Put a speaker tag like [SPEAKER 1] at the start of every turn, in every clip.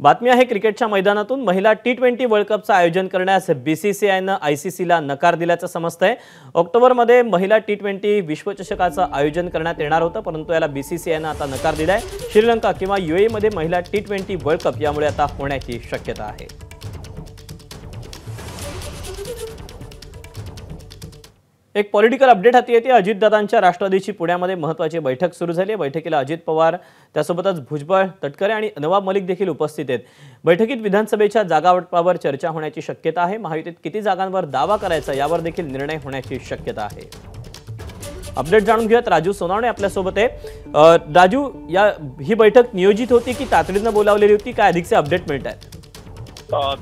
[SPEAKER 1] बातमी आहे क्रिकेटच्या मैदानातून। महिला टी20 वर्ल्ड कपचं आयोजन करण्यास बीसीसीआयनं आयसीसीला नकार दिल्याचं समजतंय। ऑक्टोबरमध्ये महिला टी20 विश्वचषकाचं आयोजन करण्यात येणार होतं, परंतु याला बीसीसीआयनं आता नकार दिलाय। श्रीलंका किंवा यूएईमध्ये महिला टी20 वर्ल्ड कप यामुळे आता होण्याची शक्यता आहे। एक पॉलिटिकल अपडेट हाती येते। अजितदादांच्या राष्ट्रवादीची पुण्यामध्ये महत्त्वाची बैठक सुरू झाली आहे। बैठकीला अजित पवार, त्यासोबतच भुजबळ, तटकरे आणि नवाब मलिक देखील उपस्थित आहेत। बैठकीत विधानसभेच्या जागावाटपावर चर्चा होण्याची शक्यता आहे। महायुतीत किती जागांवर दावा करायचा यावर देखील निर्णय होण्याची शक्यता आहे। अपडेट जाणून घेऊयात। राजू सोनावणे आपल्या सोबत आहे। राजू, ही बैठक नियोजित होती की तातडीने बोलावलेली होती? काय अधिकचे अपडेट मिळत आहेत?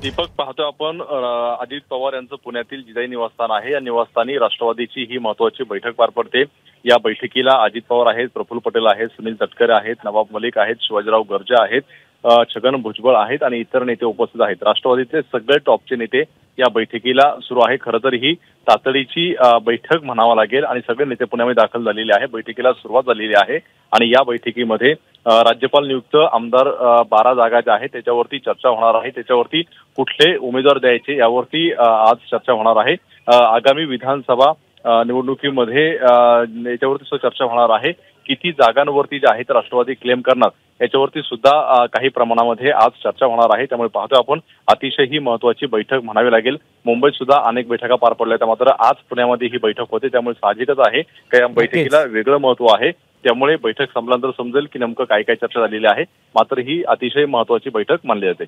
[SPEAKER 2] दीपक, पाहतोय आपण अजित पवार यांचं पुण्यातील जिजाई निवासस्थान आहे। या निवासस्थानी राष्ट्रवादीची ही महत्त्वाची बैठक पार पडते। या बैठकीला अजित पवार आहेत, प्रफुल्ल पटेल आहेत, सुनील तटकरे आहेत, नवाब मलिक आहेत, शिवाजीराव गर्जे आहेत, छगन भुजबळ आहेत आणि इतर नेते उपस्थित आहेत। राष्ट्रवादीचे सगळे टॉपचे नेते या बैठकीला सुरू आहे। खरं तर ही तातडीची बैठक म्हणावा लागेल आणि सगळे नेते पुण्यामध्ये दाखल झालेले आहे। बैठकीला सुरुवात झालेली आहे आणि या बैठकीमध्ये राज्यपाल नियुक्त आमदार 12 जागा ज्या आहेत त्याच्यावरती चर्चा होणार आहे। त्याच्यावरती कुठले उमेदवार द्यायचे यावरती आज चर्चा होणार आहे। आगामी विधानसभा निवडणुकीमध्ये याच्यावरती चर्चा होणार आहे। किती जागांवरती जे आहेत राष्ट्रवादी क्लेम करणार याच्यावरती सुद्धा काही प्रमाणामध्ये आज चर्चा होणार आहे। त्यामुळे पाहतोय आपण अतिशय ही महत्त्वाची बैठक म्हणावी लागेल। मुंबईत सुद्धा अनेक बैठका पार पडल्या, त्या मात्र आज पुण्यामध्ये ही बैठक होते, त्यामुळे साहजिकच आहे की या बैठकीला वेगळं महत्त्व आहे। त्यामुळे बैठक संपल्यानंतर समजेल की नेमकं काय काय चर्चा झालेली आहे। मात्र ही अतिशय महत्त्वाची बैठक मानली जाते।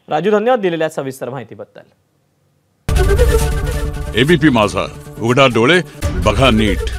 [SPEAKER 1] राजू, धन्यवाद दिलेल्या सविस्तर माहितीबद्दल।
[SPEAKER 3] एबीपी माझा, उघडा डोळे बघा नीट।